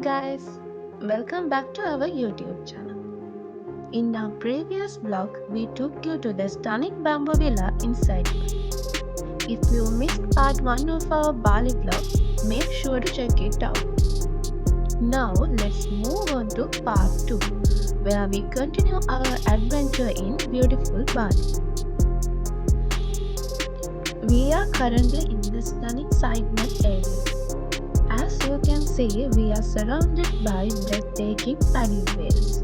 guys, welcome back to our YouTube channel. In our previous vlog, we took you to the stunning bamboo villa in Sidemen. If you missed part 1 of our Bali vlog, make sure to check it out. Now let's move on to part 2, where we continue our adventure in beautiful Bali. We are currently in the stunning Sidemen area. As you can see, we are surrounded by breathtaking paddleways.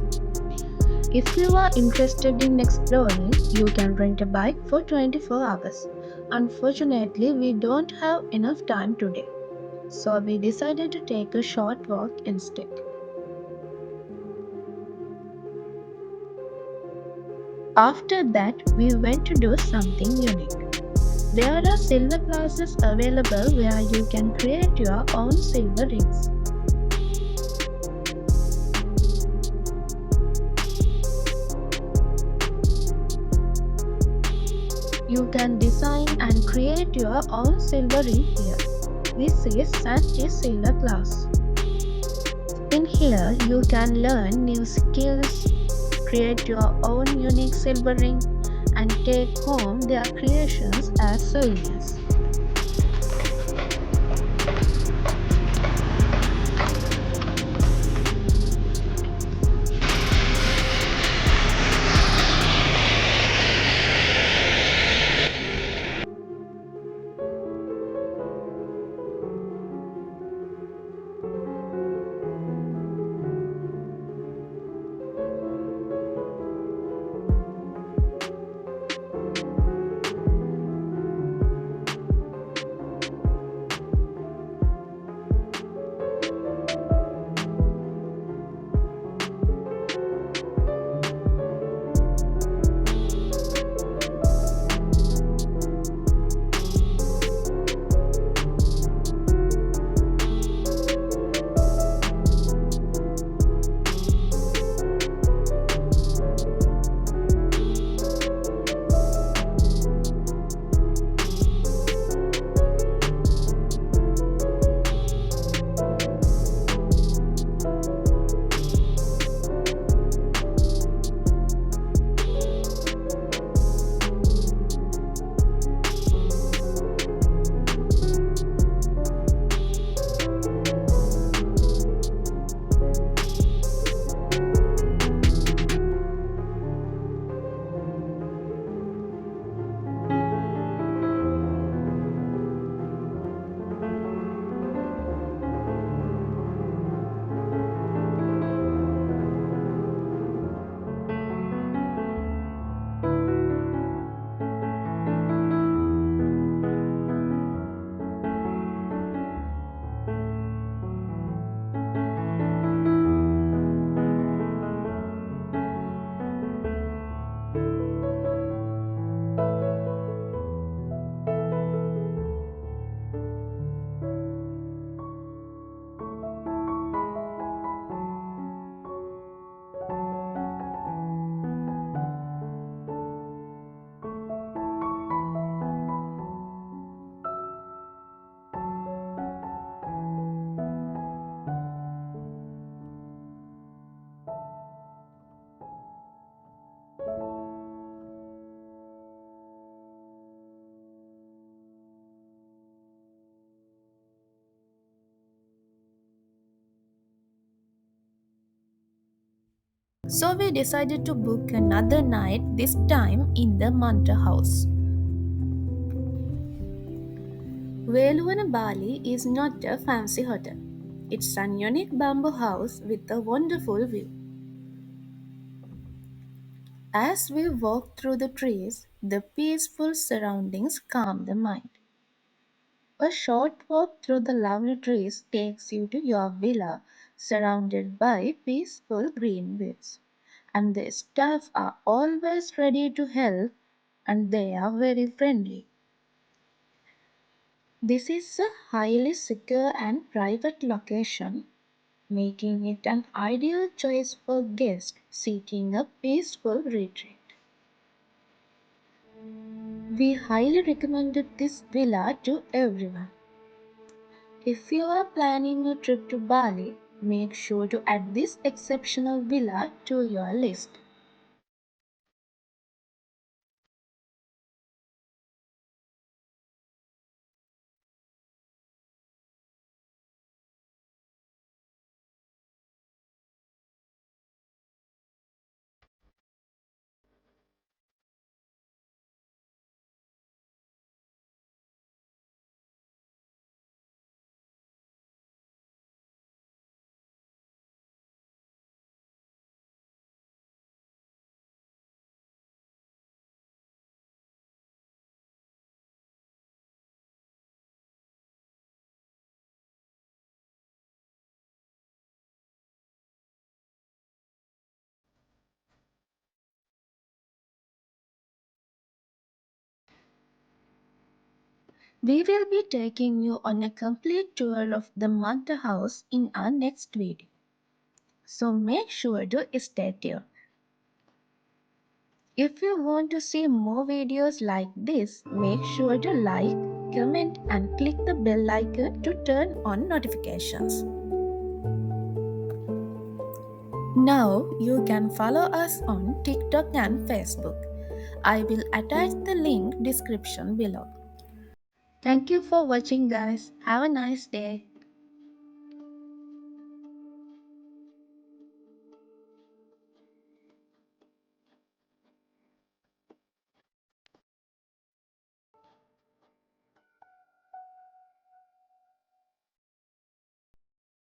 If you are interested in exploring, you can rent a bike for 24 hours. Unfortunately, we don't have enough time today, so we decided to take a short walk instead. After that, we went to do something unique. There are silver classes available where you can create your own silver rings. You can design and create your own silver ring here. This is Santi silver class. In here, you can learn new skills, create your own unique silver ring, and take home their creations as souvenirs. So we decided to book another night, this time in the Manta House. Veluvana Bali is not a fancy hotel. It's an unique bamboo house with a wonderful view. As we walk through the trees, the peaceful surroundings calm the mind. A short walk through the lovely trees takes you to your villa, surrounded by peaceful green woods. And the staff are always ready to help and they are very friendly. This is a highly secure and private location, making it an ideal choice for guests seeking a peaceful retreat. We highly recommended this villa to everyone. If you are planning a trip to Bali, make sure to add this exceptional villa to your list. We will be taking you on a complete tour of the Manta House in our next video. So make sure to stay tuned. If you want to see more videos like this, make sure to like, comment and click the bell icon to turn on notifications. Now you can follow us on TikTok and Facebook. I will attach the link description below. Thank you for watching guys. Have a nice day.